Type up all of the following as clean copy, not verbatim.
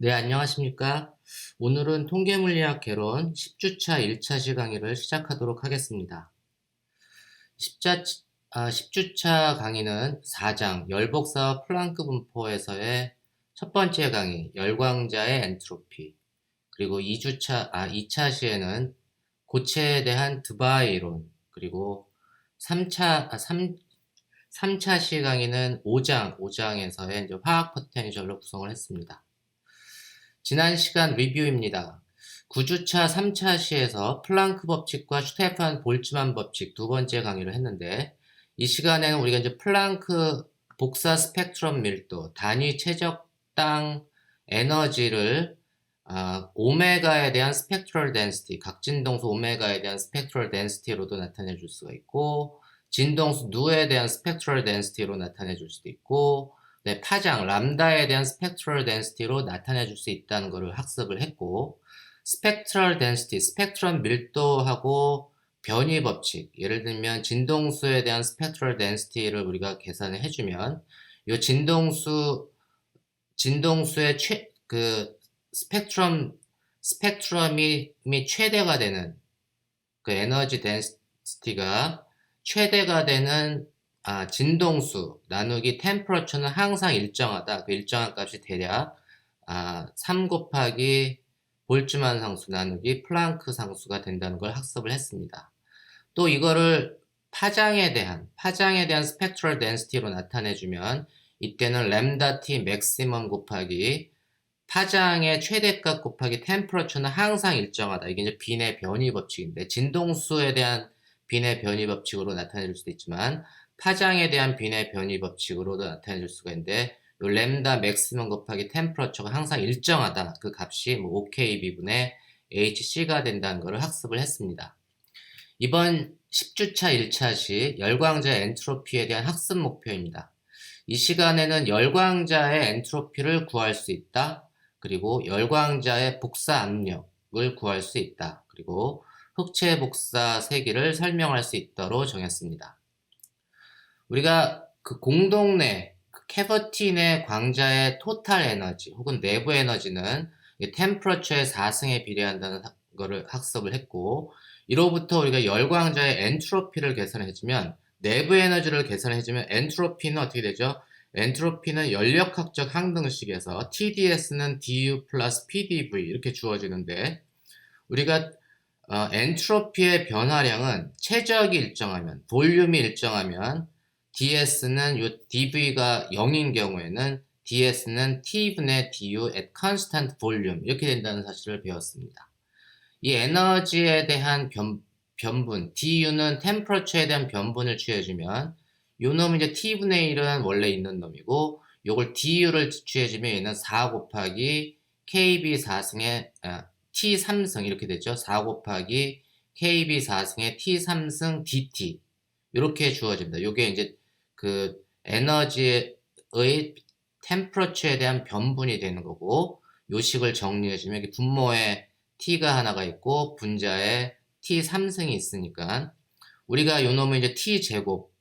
네, 안녕하십니까. 오늘은 통계물리학 개론 10주차 1차시 강의를 시작하도록 하겠습니다. 10주차 강의는 4장 열복사와 플랑크 분포에서의 첫 번째 강의 열광자의 엔트로피, 그리고 2차 시에는 고체에 대한 드바이 이론, 그리고 3차 시 강의는 5장에서의 이제 화학 포텐셜로 구성을 했습니다. 지난 시간 리뷰입니다. 9주차 3차 시에서 플랑크 법칙과 슈테판 볼츠만 법칙 두 번째 강의를 했는데, 이 시간에는 우리가 이제 플랑크 복사 스펙트럼 밀도, 단위 최적당 에너지를 오메가에 대한 스펙트럴 덴시티, 각진동수 오메가에 대한 스펙트럴 덴시티로도 나타내 줄 수가 있고, 진동수 누에 대한 스펙트럴 덴시티로 나타내 줄 수도 있고, 네, 파장, 람다에 대한 스펙트럴 덴시티로 나타내 줄 수 있다는 것을 학습을 했고, 스펙트럴 덴시티, 스펙트럼 밀도하고 변이 법칙, 예를 들면 진동수에 대한 스펙트럴 덴시티를 우리가 계산을 해주면, 이 진동수의 스펙트럼이 최대가 되는, 그 에너지 덴시티가 최대가 되는 진동수 나누기 템퍼러처는 항상 일정하다. 그 일정한 값이 대략 3 곱하기 볼츠만 상수 나누기 플랑크 상수가 된다는 걸 학습을 했습니다. 또 이거를 파장에 대한 스펙트럴 덴시티로 나타내주면, 이때는 램다 t 맥시멈 곱하기 파장의 최대값 곱하기 템퍼러처는 항상 일정하다. 이게 이제 빈의 변이 법칙인데, 진동수에 대한 빈의 변이 법칙으로 나타낼 수도 있지만 파장에 대한 빈의 변이 법칙으로도 나타낼 수가 있는데, 요 램다 맥시멈 곱하기 템퍼러처가 항상 일정하다. 그 값이 뭐 OKB분의 HC가 된다는 것을 학습을 했습니다. 이번 10주차 1차시 열광자의 엔트로피에 대한 학습 목표입니다. 이 시간에는 열광자의 엔트로피를 구할 수 있다. 그리고 열광자의 복사 압력을 구할 수 있다. 그리고 흑체 복사 세기를 설명할 수 있도록 정했습니다. 우리가 그 공동 내 캐버티 내 광자의 토탈 에너지 혹은 내부 에너지는 템퍼러처의 4승에 비례한다는 거를 학습을 했고, 이로부터 우리가 열광자의 엔트로피를 계산해주면, 내부 에너지를 계산해주면 엔트로피는 어떻게 되죠? 엔트로피는 연력학적 항등식에서 TDS는 DU 플러스 PDV 이렇게 주어지는데, 우리가 엔트로피의 변화량은 최적이 일정하면, 볼륨이 일정하면 DS는 요 DV가 0인 경우에는 DS는 T분의 DU at constant volume 이렇게 된다는 사실을 배웠습니다. 이 에너지에 대한 변분, DU는 템퍼러처에 대한 변분을 취해주면, 요 놈은 이제 T분의 1은 원래 있는 놈이고, 요걸 DU를 취해주면 얘는 4 곱하기 KB 4승의 T 3승 이렇게 되죠. 4 곱하기 KB 4승의 T 3승 DT 이렇게 주어집니다. 요게 이제 그 에너지의 템퍼러처에 대한 변분이 되는 거고, 요 식을 정리해주면 이게 분모에 t가 하나가 있고 분자에 t 3승이 있으니까, 우리가 요 놈은 이제 t제곱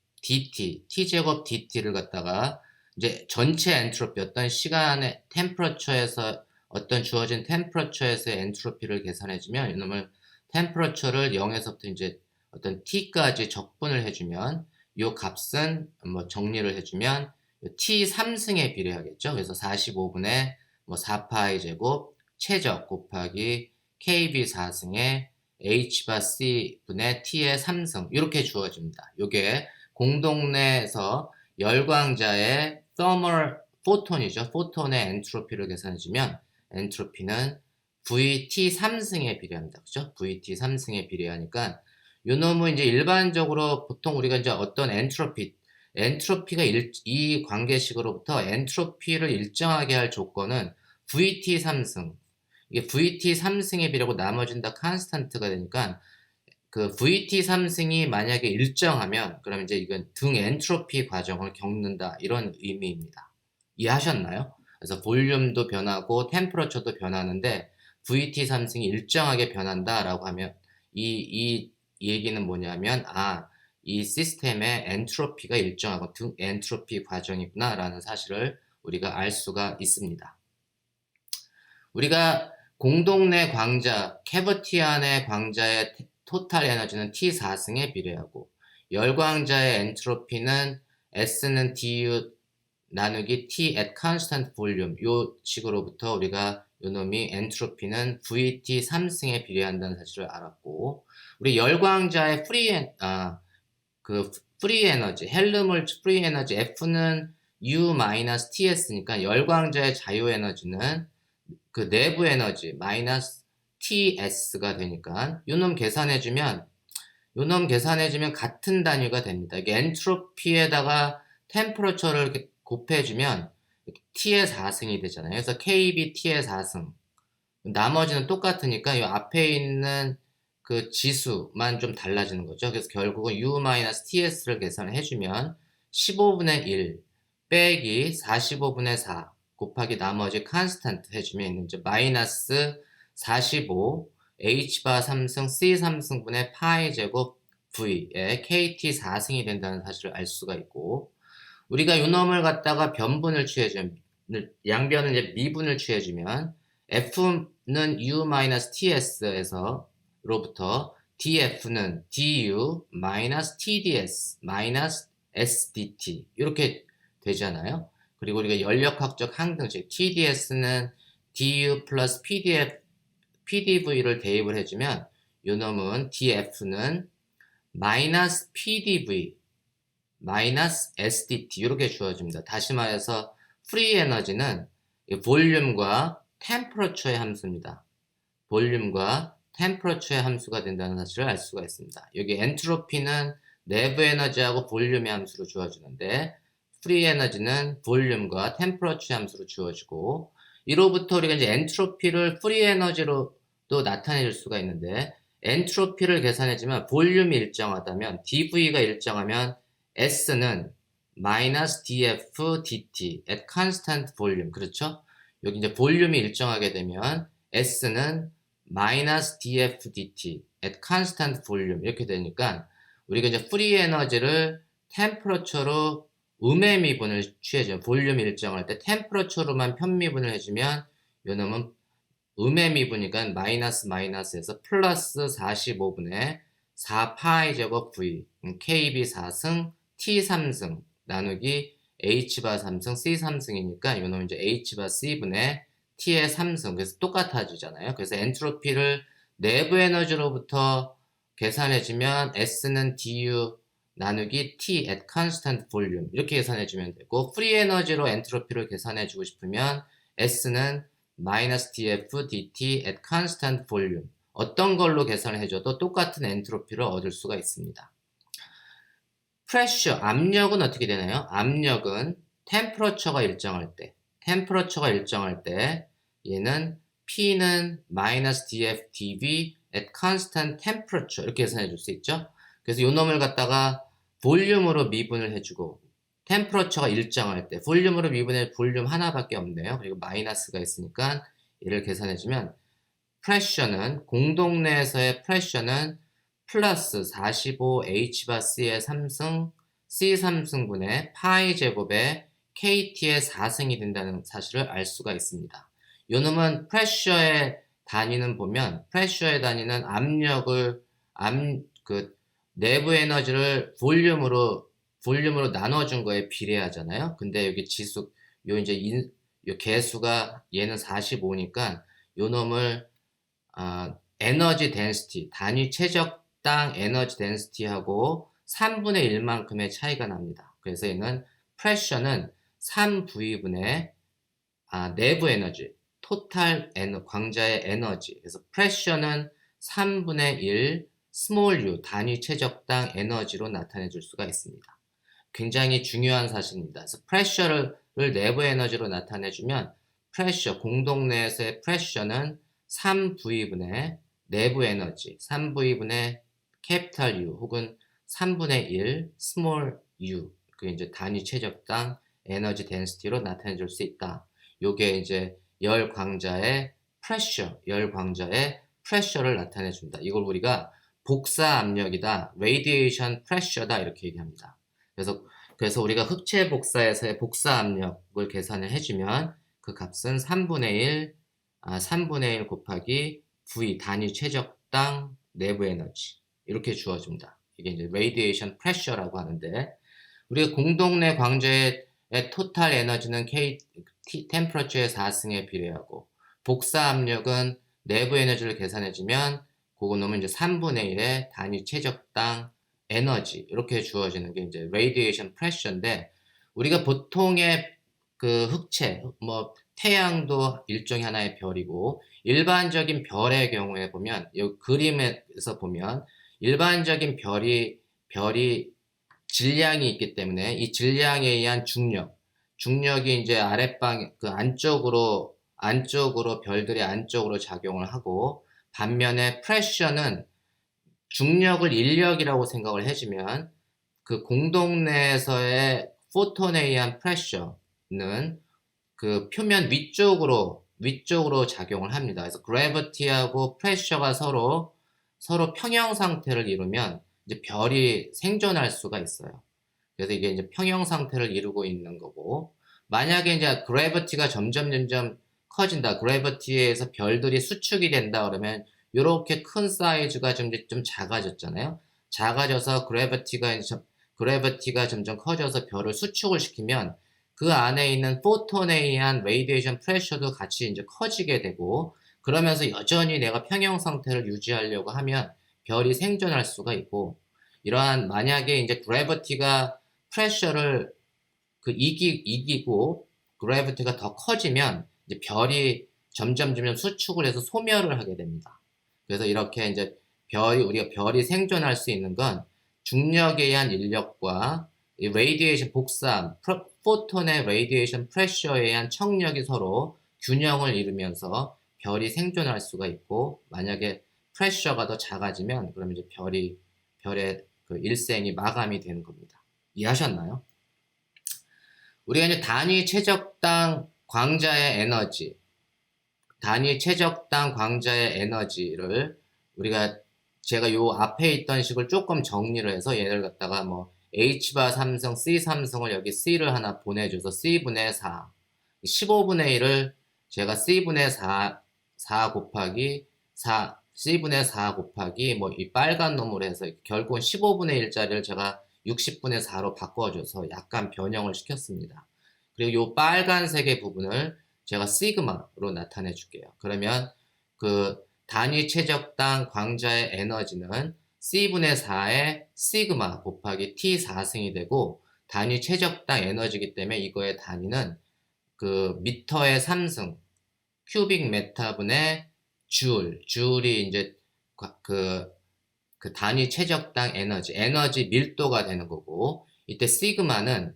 dt를 갖다가 이제 전체 엔트로피, 어떤 시간의 템퍼러처에서 어떤 주어진 템퍼러처에서의 엔트로피를 계산해주면, 이 놈을 템퍼러처를 0에서부터 이제 어떤 t까지 적분을 해주면, 요 값은 뭐 정리를 해주면 t 3승에 비례하겠죠. 그래서 45분의 뭐 4파이 제곱 최적 곱하기 KB 4승에 H바 C분의 T의 3승 이렇게 주어집니다. 요게 공동내에서 열광자의 thermal 포톤이죠. 포톤의 엔트로피를 계산해주면 엔트로피는 VT 3승에 비례합니다. 그죠? VT 3승에 비례하니까 요 놈은 이제 일반적으로 보통 우리가 이제 어떤 엔트로피가 이 관계식으로부터 엔트로피를 일정하게 할 조건은 VT 3승, 이게 VT 3승에 비례하고 나머지는 다 컨스탄트가 되니까, 그 VT 3승이 만약에 일정하면 그럼 이제 이건 등 엔트로피 과정을 겪는다 이런 의미입니다. 이해하셨나요? 그래서 볼륨도 변하고 템퍼러처도 변하는데 VT 3승이 일정하게 변한다라고 하면 이 얘기는 뭐냐면, 이 시스템의 엔트로피가 일정하고 등 엔트로피 과정이구나 라는 사실을 우리가 알 수가 있습니다. 우리가 공동 내 광자, 캐비티 안의 광자의 토탈 에너지는 T4승에 비례하고 열광자의 엔트로피는 S는 du 나누기 T at constant volume 요 식으로부터 우리가 요 놈이 엔트로피는 VT 3승에 비례한다는 사실을 알았고 우리 열광자의 프리 에너지 헬름홀 프리 에너지 F는 U-TS니까 열광자의 자유 에너지는 그 내부 에너지 마이너스 TS가 되니까 요놈 계산해주면 같은 단위가 됩니다. 이게 엔트로피에다가 템퍼러처를 곱해주면 T의 4승이 되잖아요. 그래서 KB T의 4승. 나머지는 똑같으니까 이 앞에 있는 그 지수만 좀 달라지는 거죠. 그래서 결국은 U-TS를 계산을 해주면 15분의 1 빼기 45분의 4 곱하기 나머지 컨스탄트 해주면 있는 이제 마이너스 45 H바 3승 C 3승분의 파이 제곱 V의 KT 4승이 된다는 사실을 알 수가 있고 우리가 요놈을 갖다가 변분을 취해주면 양변은 이제 미분을 취해주면 F는 U-TS에서 로부터 DF는 DU-TDS SDT 이렇게 되잖아요. 그리고 우리가 연력학적 항등식 TDS는 DU 플러스 PDV를 대입을 해주면 요놈은 DF는 마이너스 PDV 마이너스 SDT 이렇게 주어집니다. 다시 말해서 프리 에너지는 볼륨과 템퍼러처의 함수입니다. 볼륨과 템퍼러처의 함수가 된다는 사실을 알 수가 있습니다. 여기 엔트로피는 내부 에너지하고 볼륨의 함수로 주어지는데 프리 에너지는 볼륨과 템퍼러처의 함수로 주어지고 이로부터 우리가 이제 엔트로피를 프리 에너지로도 나타낼 수가 있는데 엔트로피를 계산해주면 볼륨이 일정하다면 dV가 일정하면 S는 마이너스 dF dt at constant volume 그렇죠? 여기 이제 볼륨이 일정하게 되면 S는 마이너스 dF dt at constant volume 이렇게 되니까 우리가 이제 프리 에너지를 템퍼러처로 음의 미분을 취해주면 볼륨 일정할 때 템퍼러처로만 편미분을 해주면 요 놈은 음의 미분이니까 마이너스에서 플러스 45분의 4파이 제곱 V KB 4승 T 3승 나누기 H바 3승 C 3승이니까 요 놈은 이제 H바 C분의 T의 3승 그래서 똑같아지잖아요. 그래서 엔트로피를 내부 에너지로부터 계산해주면 S는 du 나누기 T at constant volume 이렇게 계산해주면 되고 프리 에너지로 엔트로피를 계산해주고 싶으면 S는 마이너스 dF dt at constant volume 어떤 걸로 계산을 해줘도 똑같은 엔트로피를 얻을 수가 있습니다. 프레셔, 압력은 어떻게 되나요? 압력은 템퍼러처가 일정할 때 얘는 P는 마이너스 dF dV at constant temperature 이렇게 계산해 줄 수 있죠. 그래서 요 놈을 갖다가 볼륨으로 미분을 해주고 템퍼러처가 일정할 때 볼륨으로 미분해 볼륨 하나밖에 없네요. 그리고 마이너스가 있으니까 얘를 계산해주면 프레셔는 공동 내에서의 프레셔는 플러스 45 H바 C의 3승 C 3승분의 파이 제곱의 KT의 4승이 된다는 사실을 알 수가 있습니다. 요 놈은 프레셔의 단위는 보면 프레셔의 단위는 압력을 내부 에너지를 볼륨으로 나눠준 거에 비례하잖아요. 근데 여기 지수 요 개수가 얘는 45니까 요 놈을 에너지 덴시티 단위 최적당 에너지 덴시티하고 3분의 1만큼의 차이가 납니다. 그래서 얘는 프레셔는 3V분의 내부 에너지 토탈 광자의 에너지 그래서 프레셔는 3분의 1 스몰 u 단위 최적당 에너지로 나타내 줄 수가 있습니다. 굉장히 중요한 사실입니다. 그래서 프레셔를 내부 에너지로 나타내 주면 프레셔 공동 내에서의 프레셔는 3V분의 내부 에너지 3V분의 캐피탈 U 혹은 3분의 1 스몰 u 그게 이제 단위 최적당 에너지 덴시티로 나타내 줄 수 있다. 요게 이제 열 광자의 프레셔를 나타내 준다. 이걸 우리가 복사 압력이다, radiation pressure다 이렇게 얘기합니다. 그래서 우리가 흑체 복사에서의 복사 압력을 계산을 해주면 그 값은 3분의 1 3분의 1 곱하기 V 단위 최적당 내부 에너지 이렇게 주어집니다. 이게 이제 radiation pressure라고 하는데 우리가 공동내 광자의 토탈 에너지는 템퍼러처의 4승에 비례하고 복사 압력은 내부 에너지를 계산해주면 그거 넣으면 이제 3분의 1의 단위 최적당 에너지 이렇게 주어지는 게 이제 radiation pressure인데 우리가 보통의 그 흑체 뭐 태양도 일종의 하나의 별이고 일반적인 별의 경우에 보면 이 그림에서 보면 일반적인 별이 질량이 있기 때문에 이 질량에 의한 중력이 이제 아랫방 그 안쪽으로 별들의 안쪽으로 작용을 하고 반면에 프레셔는 중력을 인력이라고 생각을 해주면 그 공동 내에서의 포톤에 의한 프레셔는 그 표면 위쪽으로 작용을 합니다. 그래서 그래비티하고 프레셔가 서로 평형 상태를 이루면 이제 별이 생존할 수가 있어요. 그래서 이게 이제 평형 상태를 이루고 있는 거고 만약에 이제 그래비티가 점점 커진다. 그래비티에서 별들이 수축이 된다 그러면 이렇게 큰 사이즈가 좀 작아졌잖아요. 작아져서 그래비티가 점점 커져서 별을 수축을 시키면 그 안에 있는 포톤에 의한 레이디에이션 프레셔도 같이 이제 커지게 되고 그러면서 여전히 내가 평형 상태를 유지하려고 하면 별이 생존할 수가 있고 이러한 만약에 이제 그래비티가 프레셔를 그 이기고 그래비티가 더 커지면 이제 별이 점점 수축을 해서 소멸을 하게 됩니다. 그래서 이렇게 이제 우리가 별이 생존할 수 있는 건 중력에 의한 인력과 이 레이디에이션 복사함, 포톤의 레이디에이션 프레셔에 의한 청력이 서로 균형을 이루면서 별이 생존할 수가 있고 만약에 프레셔가 더 작아지면 그러면 이제 별의 그 일생이 마감이 되는 겁니다. 이해하셨나요? 우리가 이제 단위 최적당 광자의 에너지를 제가 요 앞에 있던 식을 조금 정리를 해서 얘를 갖다가 뭐 H바 3승, C 3승을 여기 C를 하나 보내줘서 C분의 4, 15분의 1을 제가 C분의 4 곱하기 C분의 4 곱하기 뭐 이 빨간 놈으로 해서 결국은 15분의 1짜리를 제가 60분의 4로 바꿔줘서 약간 변형을 시켰습니다. 그리고 요 빨간색의 부분을 제가 시그마로 나타내 줄게요. 그러면 그 단위 최적당 광자의 에너지는 C분의 4의 시그마 곱하기 T 4승이 되고 단위 최적당 에너지이기 때문에 이거의 단위는 그 미터의 3승 큐빅 메타분의 줄이 이제 그 단위 최적당 에너지 밀도가 되는 거고 이때 시그마의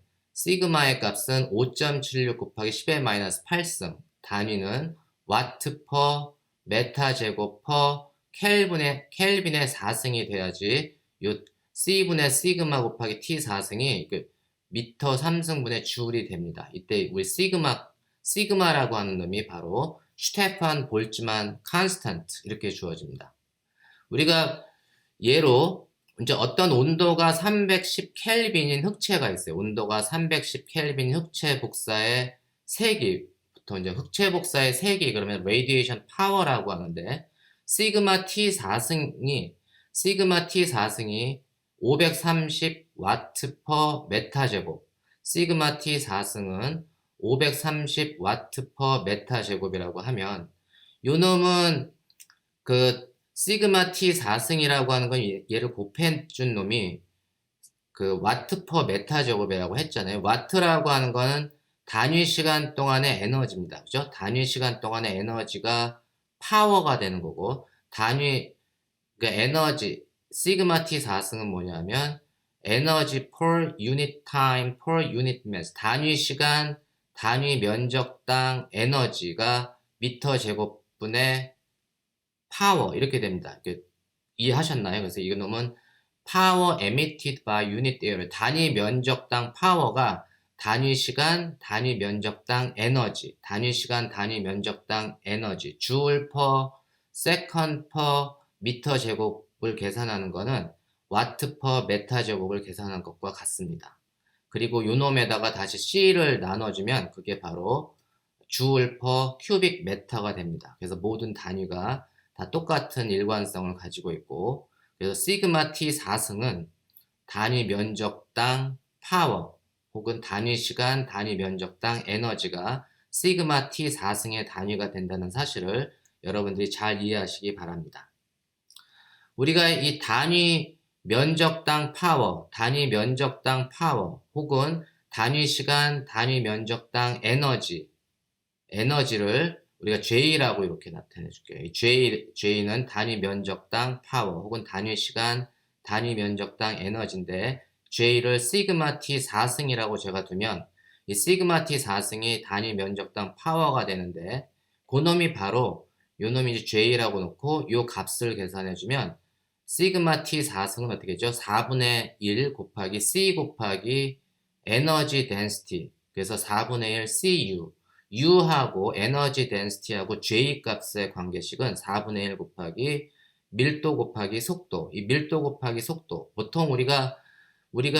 값은 5.76 곱하기 10의 8승 단위는 와트 퍼 메타 제곱 퍼 켈빈의 4승이 돼야지 요 C분의 시그마 곱하기 T 4승이 그 미터 3승분의 줄이 됩니다. 이때 우리 시그마라고 하는 놈이 바로 슈테판 볼츠만 컨스턴트 이렇게 주어집니다. 우리가 예로 이제 어떤 온도가 310 켈빈인 흑체가 있어요. 온도가 310 켈빈 흑체 복사의 세기부터 이제 흑체 복사의 세기 그러면 레디에이션 파워라고 하는데 시그마 T4승이 530 와트 퍼 메타 제곱 시그마 T4승은 530 와트 퍼 메타 제곱이라고 하면 요 놈은 그 시그마 T 4승이라고 하는 건 얘를 곱해준 놈이 그 와트 퍼 메타 제곱이라고 했잖아요. 와트라고 하는 거는 단위 시간 동안의 에너지입니다. 그죠? 단위 시간 동안의 에너지가 파워가 되는 거고 그 에너지 시그마 T 4승은 뭐냐면 에너지 per unit time per unit mass 단위 시간 단위 면적당 에너지가 미터 제곱분의 파워 이렇게 됩니다. 이해하셨나요? 그래서 이 놈은 power emitted by unit area 단위 면적당 파워가 단위 시간 단위 면적당 에너지 단위 시간 단위 면적당 에너지 joule per second per 미터 제곱을 계산하는 거는 와트 per 메타 제곱을 계산하는 것과 같습니다. 그리고 요 놈에다가 다시 C를 나눠주면 그게 바로 주울 퍼 큐빅 메타가 됩니다. 그래서 모든 단위가 다 똑같은 일관성을 가지고 있고, 그래서 시그마 T 4승은 단위 면적당 파워 혹은 단위 시간, 단위 면적당 에너지가 시그마 T 4승의 단위가 된다는 사실을 여러분들이 잘 이해하시기 바랍니다. 우리가 이 단위 면적당 파워, 단위 면적당 파워 혹은 단위 시간, 단위 면적당 에너지를 우리가 J라고 이렇게 나타내 줄게요. J는 단위 면적당 파워 혹은 단위 시간, 단위 면적당 에너지인데 J를 시그마 T 4승이라고 제가 두면 이 시그마 T 4승이 단위 면적당 파워가 되는데 그 놈이 바로 요 놈이 이제 J라고 놓고 요 값을 계산해 주면 시그마 T 4승은 어떻게 되죠? 4분의 1 곱하기 C 곱하기 에너지 덴시티, 그래서 4분의 1 CU, U하고 에너지 덴시티하고 J 값의 관계식은 4분의 1 곱하기 밀도 곱하기 속도, 이 밀도 곱하기 속도, 보통 우리가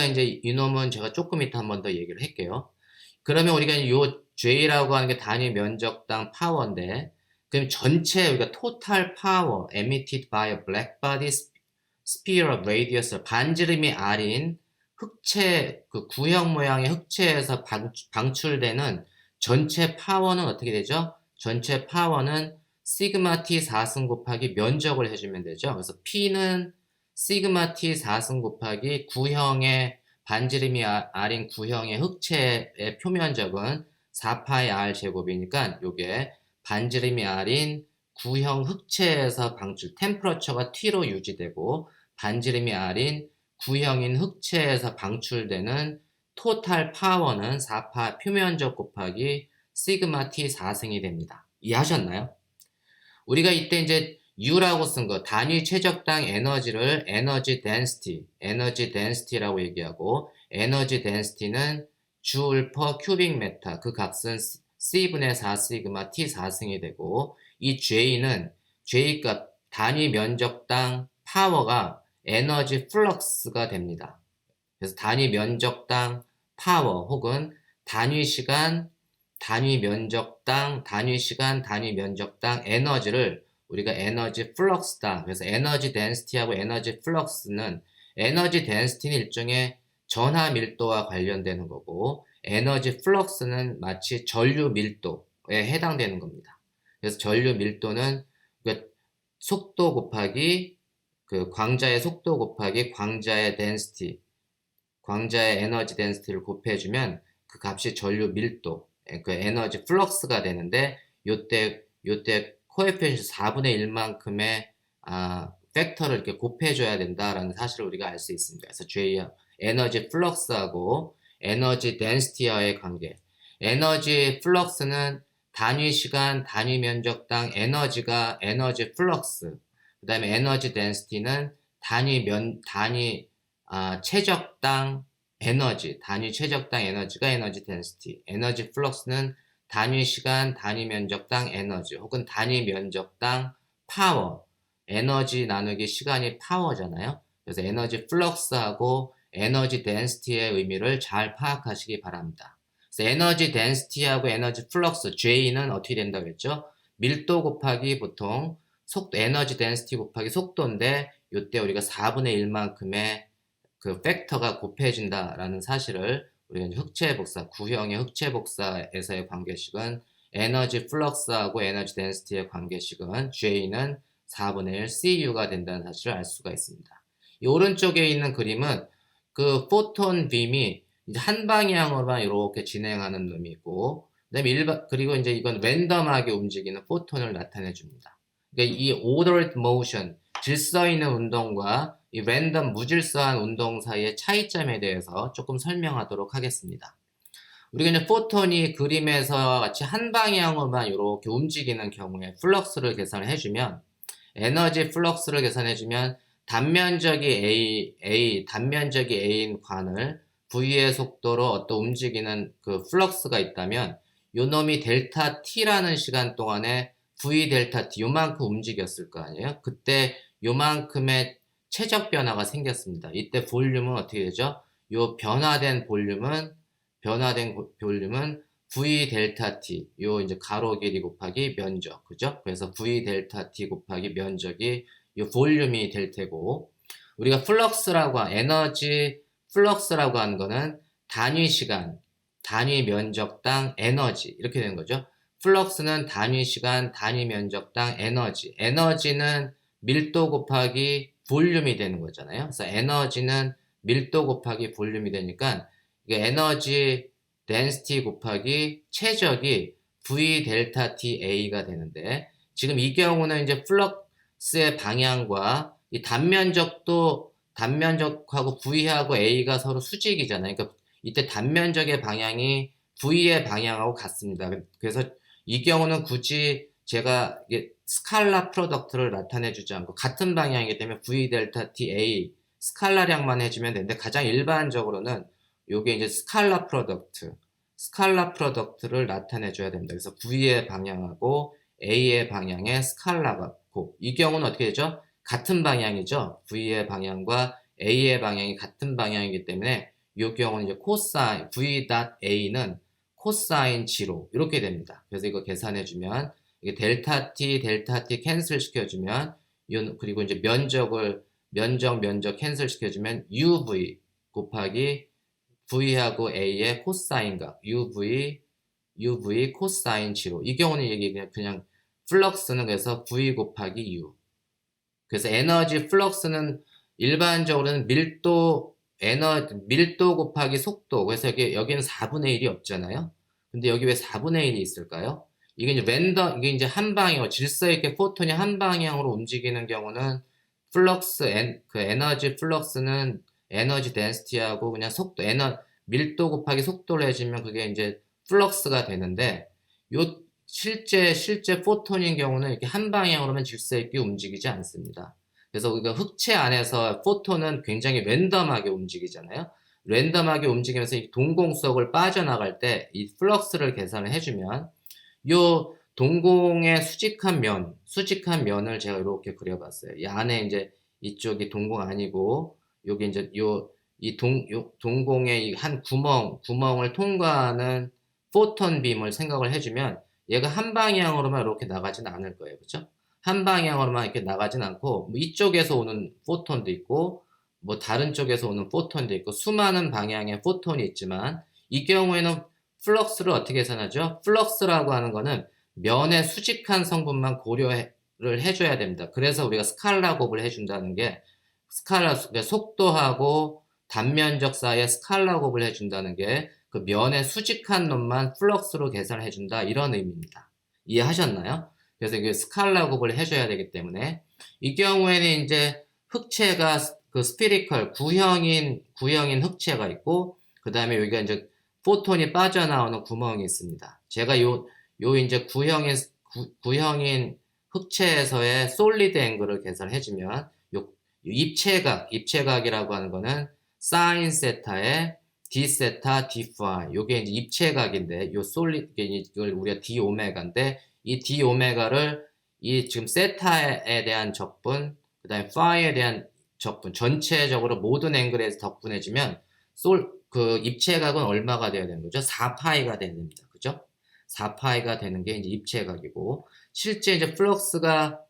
이제 이놈은 제가 조금 이따 한 번 더 얘기를 할게요. 그러면 우리가 요 J라고 하는 게 단위 면적당 파워인데, 그럼 전체 우리가 total power emitted by a black body sphere of radius, 반지름이 R인 흑체, 그 구형 모양의 흑체에서 방출되는 전체 파워는 어떻게 되죠? 전체 파워는 시그마 T 4승 곱하기 면적을 해주면 되죠. 그래서 P는 시그마 T 4승 곱하기 구형의 반지름이 R인 구형의 흑체의 표면적은 4파이 R 제곱이니까 요게 반지름이 R인 구형 흑체에서 방출, 템퍼러처가 T로 유지되고 반지름이 R인 구형인 흑체에서 방출되는 토탈 파워는 4파 표면적 곱하기 시그마 T 4승이 됩니다. 이해하셨나요? 우리가 이때 이제 U라고 쓴 거, 단위 최적당 에너지를 에너지 덴시티라고 얘기하고, 에너지 덴시티는 주울 퍼 큐빅 메타, 그 값은 C분의 4 시그마 T 4승이 되고, 이 J는 J값, 단위 면적당 파워가 에너지 플럭스가 됩니다. 그래서 단위 면적당 파워 혹은 단위 시간, 단위 면적당, 단위 시간, 단위 면적당 에너지를 우리가 에너지 플럭스다. 그래서 에너지 덴시티하고 에너지 플럭스는, 에너지 덴시티는 일종의 전하 밀도와 관련되는 거고, 에너지 플럭스는 마치 전류 밀도에 해당되는 겁니다. 그래서 전류 밀도는 속도 곱하기 그 광자의 속도 곱하기 광자의 덴시티, 광자의 에너지 덴시티를 곱해주면 그 값이 전류 밀도, 그 에너지 플럭스가 되는데, 요때 코에피션트 4분의 1만큼의 팩터를 이렇게 곱해줘야 된다라는 사실을 우리가 알 수 있습니다. 그래서 J, 에너지 플럭스하고 에너지 덴시티와의 관계. 에너지 플럭스는 단위 시간, 단위 면적당 에너지가 에너지 플럭스, 그 다음에 에너지 덴시티는 단위 최적당 에너지, 단위 최적당 에너지가 에너지 덴시티, 에너지 플럭스는 단위 시간, 단위 면적당 에너지 혹은 단위 면적당 파워, 에너지 나누기 시간이 파워잖아요. 그래서 에너지 플럭스하고 에너지 덴시티의 의미를 잘 파악하시기 바랍니다. 그래서 에너지 덴시티하고 에너지 플럭스, J는 어떻게 된다고 했죠? 밀도 곱하기 보통 속도, 에너지 덴시티 곱하기 속도인데, 이때 우리가 4분의 1만큼의 그 팩터가 곱해진다라는 사실을 우리가 흑체 복사, 구형의 흑체 복사에서의 관계식은 에너지 플럭스하고 에너지 덴시티의 관계식은 J는 4분의 1 CU가 된다는 사실을 알 수가 있습니다. 이 오른쪽에 있는 그림은 그 포톤 빔이 이제 한 방향으로만 이렇게 진행하는 놈이 있고, 그리고 이제 이건 랜덤하게 움직이는 포톤을 나타내 줍니다. 그러니까 이 ordered motion, 질서 있는 운동과 이 랜덤 무질서한 운동 사이의 차이점에 대해서 조금 설명하도록 하겠습니다. 우리가 이제 포톤이 그림에서 같이 한 방향으로만 이렇게 움직이는 경우에 플럭스를 계산을 해주면, 에너지 플럭스를 계산해주면 단면적이 단면적이 A인 관을 V의 속도로 어떤 움직이는 그 플럭스가 있다면, 요 놈이 델타 T라는 시간 동안에 V 델타 T 요만큼 움직였을 거 아니에요? 그때 요만큼의 최적 변화가 생겼습니다. 이때 볼륨은 어떻게 되죠? 요 변화된 볼륨은 V 델타 T, 요 이제 가로 길이 곱하기 면적, 그죠? 그래서 V 델타 T 곱하기 면적이 요 볼륨이 될 테고, 우리가 에너지 플럭스라고 하는 거는 단위 시간, 단위 면적당 에너지, 이렇게 되는 거죠. 플럭스는 단위 시간, 단위 면적당 에너지, 에너지는 밀도 곱하기 볼륨이 되는 거잖아요. 그래서 에너지는 밀도 곱하기 볼륨이 되니까, 이게 에너지 density 곱하기 최적이 V 델타 T A가 되는데, 지금 이 경우는 이제 플럭스의 방향과 이 단면적하고 V하고 A가 서로 수직이잖아요. 그러니까 이때 단면적의 방향이 V의 방향하고 같습니다. 그래서 이 경우는 굳이 제가 스칼라 프로덕트를 나타내 주지 않고 같은 방향이기 때문에 V 델타 T A 스칼라량만 해주면 되는데, 가장 일반적으로는 요게 이제 스칼라 프로덕트를 나타내 줘야 됩니다. 그래서 V의 방향하고 A의 방향의 스칼라가 고, 이 경우는 어떻게 되죠? 같은 방향이죠. V의 방향과 A의 방향이 같은 방향이기 때문에 이 경우는 이제 코사인 V.A는 코사인 제로 이렇게 됩니다. 그래서 이거 계산해 주면 이게 델타 t 캔슬 시켜주면, 그리고 이제 면적 캔슬 시켜주면 UV 곱하기 V하고 A의 코사인각 UV 코사인 제로. 이 경우는 이게 그냥 플럭스는 그래서 V 곱하기 U. 그래서 에너지 플럭스는 일반적으로는 밀도 곱하기 속도. 그래서 여기는 4분의 1이 없잖아요. 근데 여기 왜 4분의 1이 있을까요? 이게 이제 이게 이제 한 방향, 질서 있게 포톤이 한 방향으로 움직이는 경우는 그 에너지 플럭스는 에너지 덴시티하고 그냥 밀도 곱하기 속도를 해주면 그게 이제 플럭스가 되는데, 요 실제 포톤인 경우는 이렇게 한 방향으로만 질서 있게 움직이지 않습니다. 그래서 우리가 흑체 안에서 포톤은 굉장히 랜덤하게 움직이잖아요. 랜덤하게 움직이면서 이 동공속을 빠져나갈 때 이 플럭스를 계산을 해주면, 요 동공의 수직한 면을 제가 이렇게 그려봤어요. 이 안에 이제 이쪽이 동공 아니고, 여기 이제 요 동공의 이 한 구멍을 통과하는 포톤 빔을 생각을 해주면, 얘가 한 방향으로만 이렇게 나가진 않을 거예요. 그렇죠? 한 방향으로만 이렇게 나가진 않고, 뭐 이쪽에서 오는 포톤도 있고, 뭐 다른 쪽에서 오는 포톤도 있고, 수많은 방향의 포톤이 있지만, 이 경우에는 플럭스를 어떻게 계산하죠? 플럭스라고 하는 거는 면의 수직한 성분만 고려를 해줘야 됩니다. 그래서 우리가 스칼라 곱을 해준다는 게, 속도하고 단면적 사이에 스칼라 곱을 해준다는 게, 그 면의 수직한 놈만 플럭스로 계산을 해준다, 이런 의미입니다. 이해하셨나요? 그래서 이게 스칼라 곱을 해줘야 되기 때문에, 이 경우에는 이제 흑체가 그 스피리컬 구형인 흑체가 있고, 그 다음에 여기가 이제 포톤이 빠져나오는 구멍이 있습니다. 제가 요 이제 구형인 흑체에서의 솔리드 앵글을 계산해주면, 요 입체각이라고 하는 거는 사인 세타에 d 세타 d 파이, 요게 이제 입체각인데, 이걸 우리가 d 오메가인데, 이 d 오메가를 이 지금 세타에 대한 적분, 그 다음에 파이에 대한 적분, 전체적으로 모든 앵글에서 덕분해주면 그 입체각은 얼마가 돼야 되는 거죠? 4파이가 돼야 됩니다. 그죠? 4파이가 되는 게 이제 입체각이고, 실제 이제 플럭스가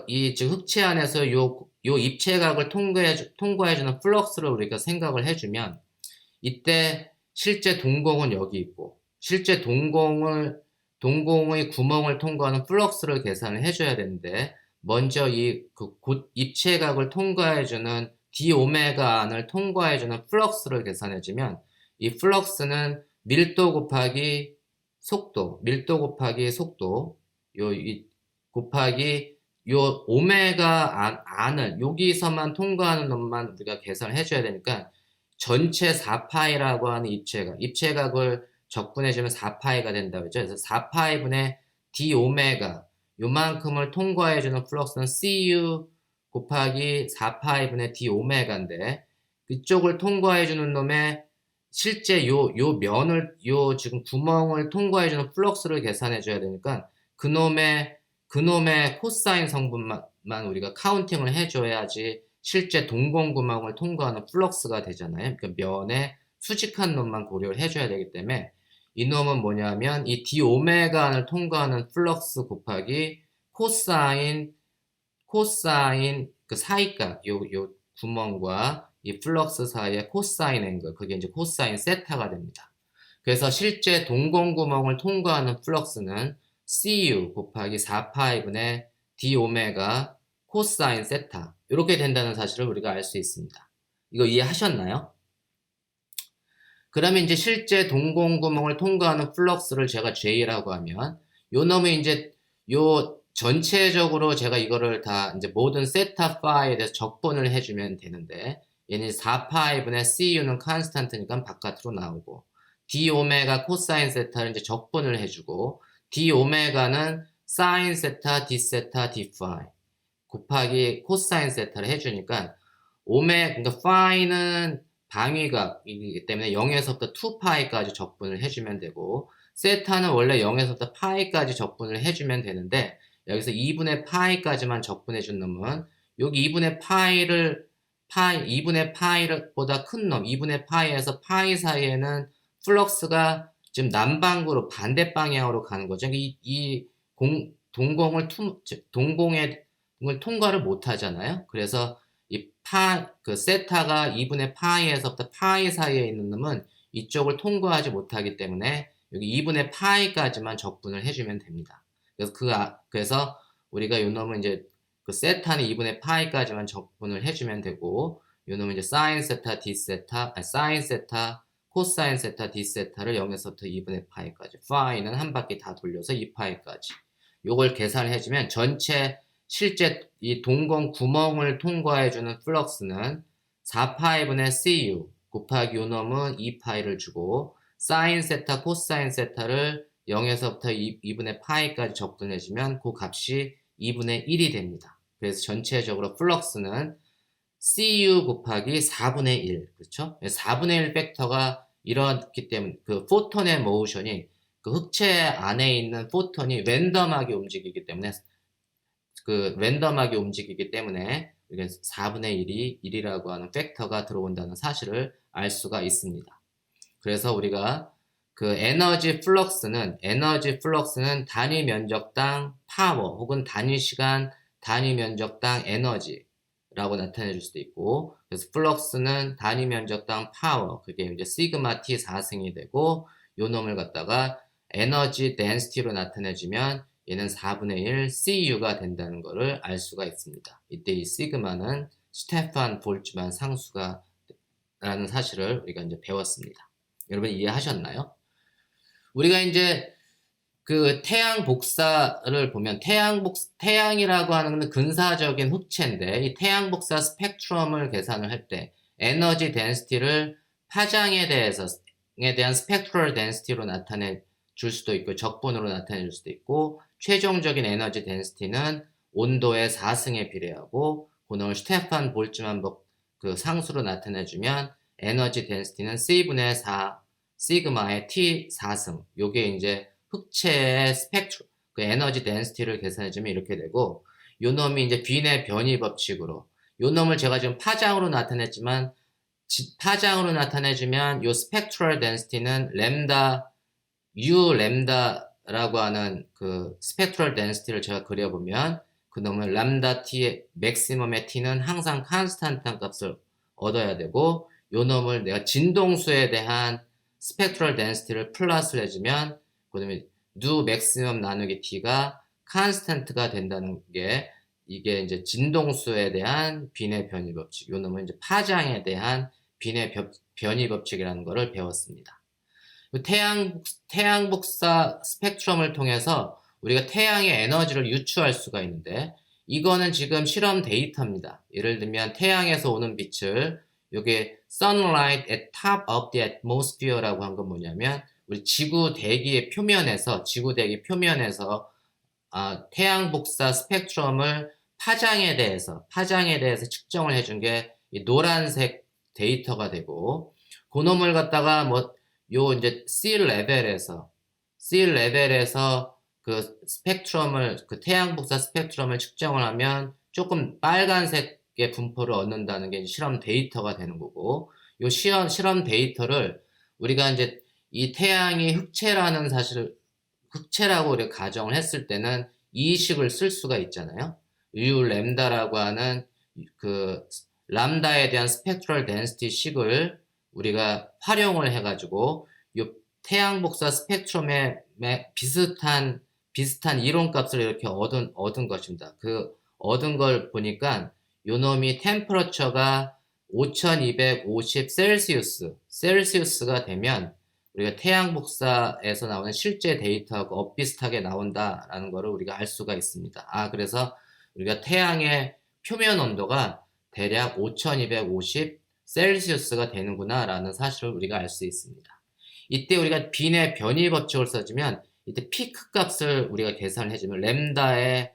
이 지금 흑체 안에서 요 입체각을 통과해주는 플럭스를 우리가 생각을 해주면, 이때 실제 동공은 여기 있고, 실제 동공의 구멍을 통과하는 플럭스를 계산을 해줘야 되는데, 먼저 입체각을 통과해주는 d 오메가 안을 통과해주는 플럭스를 계산해주면, 이 플럭스는 밀도 곱하기 속도, 곱하기 요 오메가 안을 여기서만 통과하는 놈만 우리가 계산을 해줘야 되니까, 전체 4파이라고 하는 입체각을 적분해주면 4파이가 된다고 했죠. 그래서 4파이분의 d 오메가, 요만큼을 통과해주는 플럭스는 cu 곱하기 4파이분의 d 오메가인데, 이쪽을 통과해주는 놈의 실제 지금 구멍을 통과해주는 플럭스를 계산해줘야 되니까, 그놈의 코사인 성분만 우리가 카운팅을 해줘야지 실제 동공 구멍을 통과하는 플럭스가 되잖아요. 그러니까 면의 수직한 놈만 고려를 해줘야 되기 때문에, 이놈은 뭐냐면 이 d 오메가를 통과하는 플럭스 곱하기 코사인 그 사이값 요 구멍과 이 플럭스 사이의 코사인 앵글 그게 이제 코사인 세타가 됩니다. 그래서 실제 동공구멍을 통과하는 플럭스는 cu 곱하기 4파이분의 d 오메가 코사인 세타 이렇게 된다는 사실을 우리가 알 수 있습니다. 이거 이해하셨나요? 그러면 이제 실제 동공구멍을 통과하는 플럭스를 제가 J라고 하면 요 놈이 이제 요 전체적으로 제가 이거를 다 이제 모든 세타 파에 대해서 적분을 해주면 되는데 얘는 4파이분의 CU는 컨스탄트니까 바깥으로 나오고 D 오메가 코사인 세타를 이제 적분을 해주고 D 오메가는 사인 세타, D 세타, D 파이 곱하기 코사인 세타를 해주니까 그러니까 파이는 방위값이기 때문에 0에서부터 2파이까지 적분을 해주면 되고 세타는 원래 0에서부터 파이까지 적분을 해주면 되는데 여기서 2분의 파이까지만 적분해준 놈은 여기 2분의 파이를 보다 큰 놈, 2분의 파이에서 파이 사이에는 플럭스가 지금 남방구로 반대 방향으로 가는 거죠. 동공을 통과를 못 하잖아요. 그래서 그 세타가 2분의 파이에서부터 파이 사이에 있는 놈은 이쪽을 통과하지 못하기 때문에 여기 2분의 파이까지만 적분을 해주면 됩니다. 그래서 우리가 요 놈은 이제 그 세타는 2분의 파이까지만 적분을 해주면 되고 요 놈은 이제 사인 세타, d 세타, 사인 세타, 코사인 세타, d 세타를 0에서부터 2분의 파이까지 파이는 한 바퀴 다 돌려서 2파이까지 요걸 계산을 해주면 전체 실제 이 동공 구멍을 통과해주는 플럭스는 4파이분의 cu 곱하기 요 놈은 2파이를 주고 사인 세타, 코사인 세타를 0에서부터 2분의 파이까지 적분해주면 그 값이 2분의 1이 됩니다. 그래서 전체적으로 플럭스는 cu 곱하기 4분의 1 그렇죠? 4분의 1 팩터가 이렇기 때문에 그 포톤의 모션이 그 흑체 안에 있는 포톤이 랜덤하게 움직이기 때문에 이게 4분의 1이 1이라고 하는 팩터가 들어온다는 사실을 알 수가 있습니다. 그래서 우리가 그 에너지 플럭스는 단위 면적당 파워 혹은 단위 시간 단위 면적당 에너지라고 나타내 줄 수도 있고 그래서 플럭스는 단위 면적당 파워 그게 이제 시그마 T 4승이 되고 요 놈을 갖다가 에너지 덴시티로 나타내 주면 얘는 4분의 1 CU가 된다는 것을 알 수가 있습니다. 이때 이 시그마는 스테판 볼츠만 상수가 라는 사실을 우리가 이제 배웠습니다. 여러분 이해하셨나요? 우리가 이제 그 태양 복사를 보면 태양이라고 하는 건 근사적인 흑체인데 이 태양 복사 스펙트럼을 계산을 할 때 에너지 덴시티를 파장에 대한 스펙트럴 덴시티로 나타내 줄 수도 있고 적분으로 나타내 줄 수도 있고 최종적인 에너지 덴시티는 온도의 4승에 비례하고 그놈을 스테판 볼츠만 그 상수로 나타내 주면 에너지 덴시티는 C분의 4 시그마의 T 4승 요게 이제 흑체의 스펙트럼 그 에너지 덴시티를 계산해 주면 이렇게 되고 요 놈이 이제 빈의 변이 법칙으로 요 놈을 제가 지금 파장으로 나타냈지만 파장으로 나타내 주면 요 스펙트럴 덴시티는 U 램다라고 하는 그 스펙트럴 덴시티를 제가 그려보면 그놈은 람다 t의 맥시멈의 t는 항상 컨스탄트한 값을 얻어야 되고 요 놈을 내가 진동수에 대한 스펙트럴 덴시티를 플러스를 해주면 그다음에 누 맥시멈 나누기 t가 컨스탄트가 된다는 게 이게 이제 진동수에 대한 빈의 변이 법칙 요 놈은 이제 파장에 대한 빈의 변이 법칙이라는 것을 배웠습니다. 태양 복사 스펙트럼을 통해서 우리가 태양의 에너지를 유추할 수가 있는데 이거는 지금 실험 데이터입니다. 예를 들면 태양에서 오는 빛을 이게 sunlight at top of the atmosphere라고 한 건 뭐냐면 우리 지구 대기 표면에서 태양 복사 스펙트럼을 파장에 대해서 측정을 해준 게 이 노란색 데이터가 되고 그놈을 갖다가 요 이제 C 레벨에서 그 스펙트럼을 그 태양 복사 스펙트럼을 측정을 하면 조금 빨간색의 분포를 얻는다는 게 실험 데이터가 되는 거고 요 실험 데이터를 우리가 이제 이 태양이 흑체라는 사실을 흑체라고 우리가 가정을 했을 때는 이 식을 쓸 수가 있잖아요. U 램다라고 하는 그 람다에 대한 스펙트럴 덴시티 식을 우리가 활용을 해가지고 이 태양 복사 스펙트럼에 비슷한 이론값을 이렇게 얻은 것입니다. 그 얻은 걸 보니까 요 놈이 템퍼러처가 5250 셀시우스가 되면 우리가 태양 복사에서 나오는 실제 데이터하고 엇비슷하게 나온다라는 것을 우리가 알 수가 있습니다. 그래서 우리가 태양의 표면 온도가 대략 5250 셀시우스가 되는구나 라는 사실을 우리가 알 수 있습니다. 이때 우리가 빈의 변이 법칙을 써주면 이때 피크 값을 우리가 계산을 해주면 램다의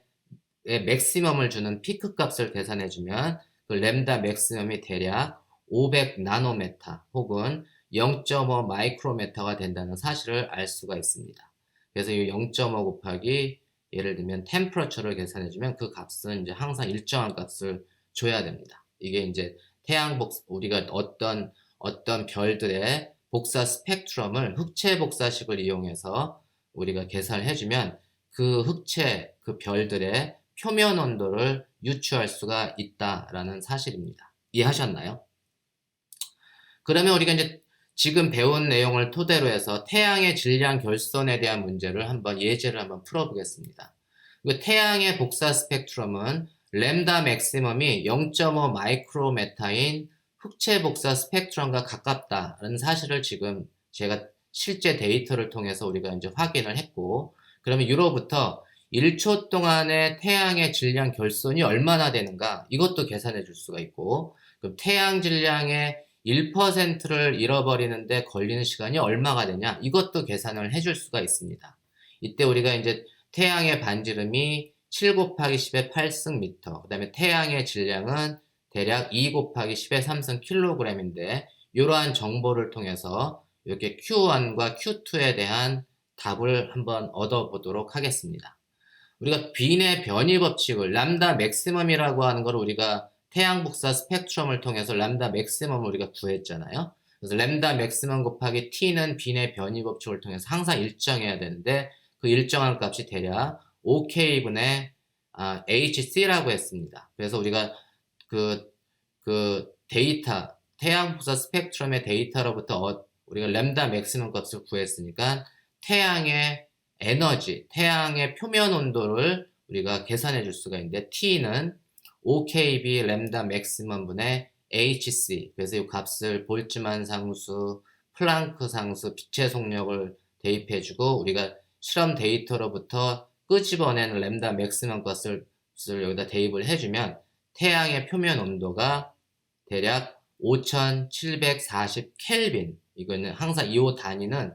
맥시멈을 주는 피크 값을 계산해주면 그 램다 맥시멈이 대략 500 나노메타 혹은 0.5 마이크로메타가 된다는 사실을 알 수가 있습니다. 그래서 이 0.5 곱하기 예를 들면 템퍼러처를 계산해주면 그 값은 이제 항상 일정한 값을 줘야 됩니다. 이게 이제 태양 복사, 우리가 어떤 별들의 복사 스펙트럼을 흑체 복사식을 이용해서 우리가 계산을 해주면 그 흑체, 그 별들의 표면 온도를 유추할 수가 있다라는 사실입니다. 이해하셨나요? 그러면 우리가 이제 지금 배운 내용을 토대로 해서 태양의 질량 결손에 대한 문제를 예제를 한번 풀어보겠습니다. 태양의 복사 스펙트럼은 램다 맥시멈이 0.5 마이크로메타인 흑체 복사 스펙트럼과 가깝다는 사실을 지금 제가 실제 데이터를 통해서 우리가 이제 확인을 했고, 그러면 유로부터 1초 동안의 태양의 질량 결손이 얼마나 되는가 이것도 계산해 줄 수가 있고, 그럼 태양 질량의 1%를 잃어버리는데 걸리는 시간이 얼마가 되냐 이것도 계산을 해줄 수가 있습니다. 이때 우리가 이제 태양의 반지름이 7 곱하기 10의 8승 미터, 그 다음에 태양의 질량은 대략 2 곱하기 10의 3승 킬로그램인데 이러한 정보를 통해서 이렇게 Q1과 Q2에 대한 답을 한번 얻어보도록 하겠습니다. 우리가 빈의 변이 법칙을 람다 맥시멈이라고 하는 걸 우리가 태양 복사 스펙트럼을 통해서 람다 맥시멈을 우리가 구했잖아요. 그래서 람다 맥시멈 곱하기 t는 빈의 변이 법칙을 통해서 항상 일정해야 되는데 그 일정한 값이 대략 OK분의 HC라고 했습니다. 그래서 우리가 그 데이터, 태양 복사 스펙트럼의 데이터로부터 우리가 램다 맥시멈 값을 구했으니까 태양의 에너지, 태양의 표면 온도를 우리가 계산해 줄 수가 있는데 t는 OKB 램다 맥시멈 분의 HC, 그래서 이 값을 볼츠만 상수, 플랑크 상수, 빛의 속력을 대입해 주고 우리가 실험 데이터로부터 끄집어내는 램다 맥시멈 값을 여기다 대입을 해주면 태양의 표면 온도가 대략 5740 켈빈, 이거는 항상 이 단위는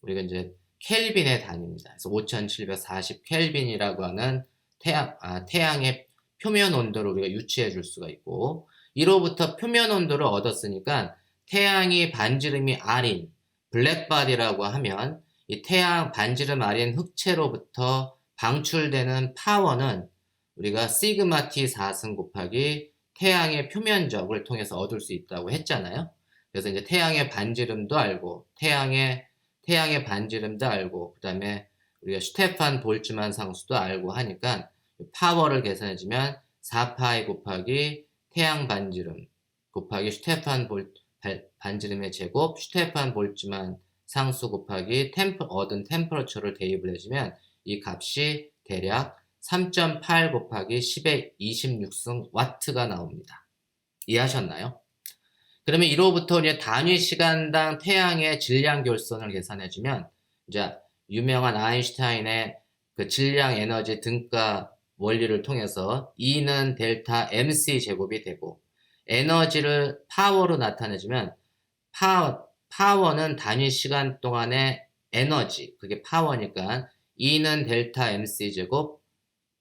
우리가 이제 켈빈의 단위입니다. 그래서 5740 켈빈이라고 하는 태양의 표면 온도를 우리가 유추해 줄 수가 있고, 이로부터 표면 온도를 얻었으니까 태양이 반지름이 R인 블랙바디라고 하면 이 태양 반지름 R인 흑체로부터 방출되는 파워는 우리가 시그마 T 4승 곱하기 태양의 표면적을 통해서 얻을 수 있다고 했잖아요. 그래서 이제 태양의 반지름도 알고 태양의 반지름도 알고 그 다음에 우리가 슈테판 볼츠만 상수도 알고 하니까 파워를 계산해주면 4파이 곱하기 태양 반지름 곱하기 슈테판 반지름의 제곱 슈테판 볼츠만 상수 곱하기 얻은 템퍼러처를 대입을 해주면 이 값이 대략 3.8 곱하기 10의 26승 와트가 나옵니다. 이해하셨나요? 그러면 이로부터 이제 단위 시간당 태양의 질량 결손을 계산해주면 이제 유명한 아인슈타인의 그 질량 에너지 등가 원리를 통해서 E는 델타 MC 제곱이 되고 에너지를 파워로 나타내주면 파워는 단위 시간 동안의 에너지, 그게 파워니까 E는 델타 MC 제곱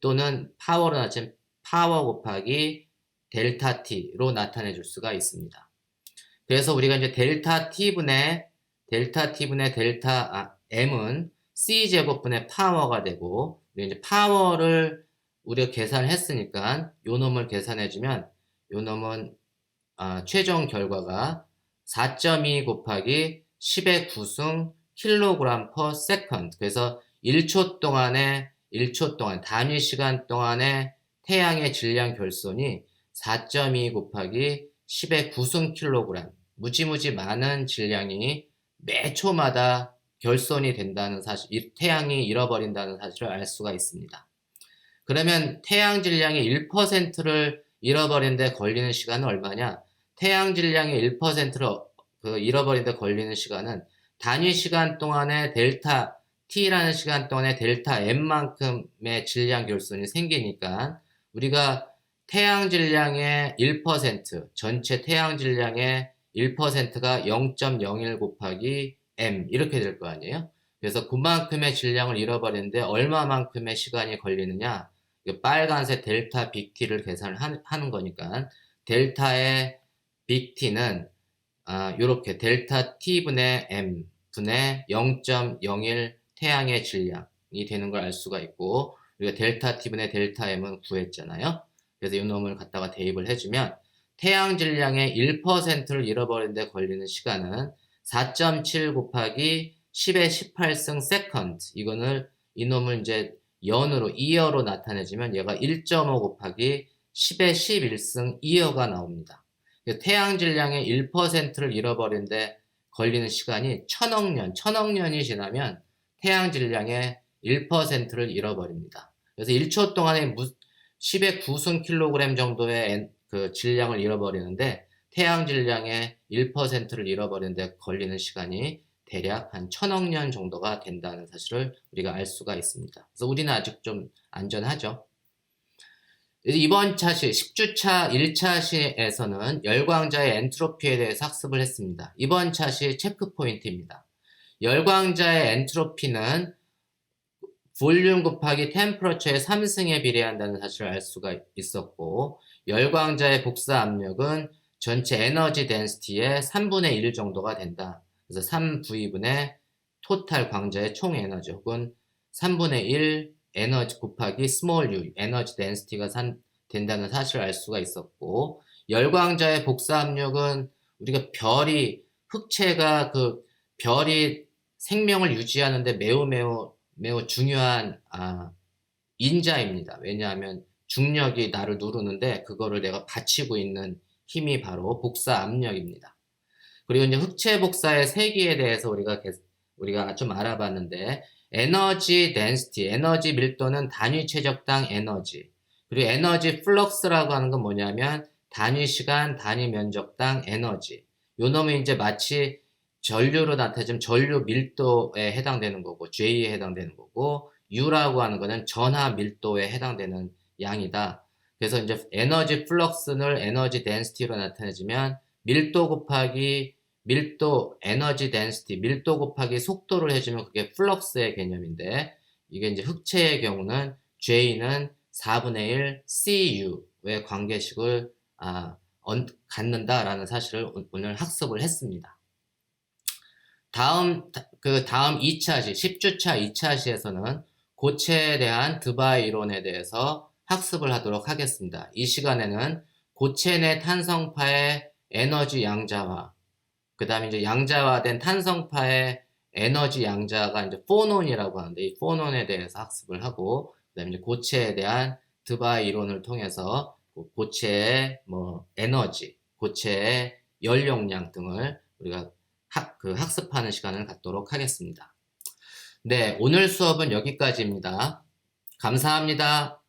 또는 파워로 나타내면 파워 곱하기 델타 T로 나타내 줄 수가 있습니다. 그래서 우리가 이제 델타 T분의 델타 M은 C제곱분의 파워가 되고, 이제 파워를 우리가 계산을 했으니까 요 놈을 계산해주면 요 놈은 최종 결과가 4.2 곱하기 10의 9승 킬로그램 per second. 그래서 1초 동안에 단위 시간 동안에 태양의 질량 결손이 4.2 곱하기 10의 9승 킬로그램, 무지무지 많은 질량이 매 초마다 결손이 된다는 사실, 태양이 잃어버린다는 사실을 알 수가 있습니다. 그러면 태양 질량의 1%를 잃어버린 데 걸리는 시간은 얼마냐? 태양 질량의 1%를 잃어버린 데 걸리는 시간은 단위 시간 동안에 델타 t라는 시간 동안에 델타 m만큼의 질량 결손이 생기니까 우리가 태양 질량의 1%, 전체 태양 질량의 1%가 0.01 곱하기 m 이렇게 될 거 아니에요? 그래서 그만큼의 질량을 잃어버리는데 얼마만큼의 시간이 걸리느냐? 빨간색 델타 빅T를 계산을 하는 거니까 델타의 빅T는 이렇게 델타 T분의 M 분의 0.01 태양의 질량이 되는 걸 알 수가 있고, 우리가 델타 T분의 델타 M은 구했잖아요. 그래서 이 놈을 갖다가 대입을 해주면 태양 질량의 1%를 잃어버린 데 걸리는 시간은 4.7 곱하기 10의 18승 세컨드, 이 놈을 이제 연으로 이어로 나타내주면 얘가 1.5 곱하기 10의 11승 이어가 나옵니다. 태양 질량의 1%를 잃어버린 데 걸리는 시간이 천억 년이 지나면 태양 질량의 1%를 잃어버립니다. 그래서 1초 동안에 10의 9승 킬로그램 정도의 그 질량을 잃어버리는데 태양 질량의 1%를 잃어버린 데 걸리는 시간이 대략 한 1000억 년 정도가 된다는 사실을 우리가 알 수가 있습니다. 그래서 우리는 아직 좀 안전하죠. 이번 차시 10주차 1차 시에서는 열광자의 엔트로피에 대해서 학습을 했습니다. 이번 차시 체크 포인트입니다. 열광자의 엔트로피는 볼륨 곱하기 템퍼러처의 3승에 비례한다는 사실을 알 수가 있었고, 열광자의 복사 압력은 전체 에너지 덴시티의 3분의 1 정도가 된다. 그래서 3V분의 토탈 광자의 총 에너지 혹은 3분의 1 에너지 곱하기 스몰 u, 에너지 덴시티가 된다는 사실을 알 수가 있었고, 열광자의 복사 압력은 우리가 흑체가 별이 생명을 유지하는데 매우 중요한 인자입니다. 왜냐하면 중력이 나를 누르는데 그거를 내가 받치고 있는 힘이 바로 복사 압력입니다. 그리고 이제 흑체 복사의 세기에 대해서 우리가 좀 알아봤는데, 에너지 덴시티, 에너지 밀도는 단위 최적당 에너지, 그리고 에너지 플럭스라고 하는 건 뭐냐면 단위 시간, 단위 면적당 에너지. 요 놈이 이제 마치 전류로 나타내면 전류 밀도에 해당되는 거고, J에 해당되는 거고, U라고 하는 거는 전하 밀도에 해당되는 양이다. 그래서 이제 에너지 플럭스를 에너지 덴시티로 나타내주면 에너지 덴시티, 밀도 곱하기 속도를 해주면 그게 플럭스의 개념인데, 이게 이제 흑체의 경우는 J는 4분의 1 CU의 관계식을 갖는다라는 사실을 오늘 학습을 했습니다. 다음 2차시, 10주차 2차시에서는 고체에 대한 드바이 이론에 대해서 학습을 하도록 하겠습니다. 이 시간에는 고체 내 탄성파의 에너지 양자화, 그 다음에 이제 양자화된 탄성파의 에너지 양자가 이제 포논이라고 하는데, 이 포논에 대해서 학습을 하고, 그 다음에 이제 고체에 대한 드바이 이론을 통해서 고체의 에너지, 고체의 연용량 등을 우리가 학습하는 시간을 갖도록 하겠습니다. 네, 오늘 수업은 여기까지입니다. 감사합니다.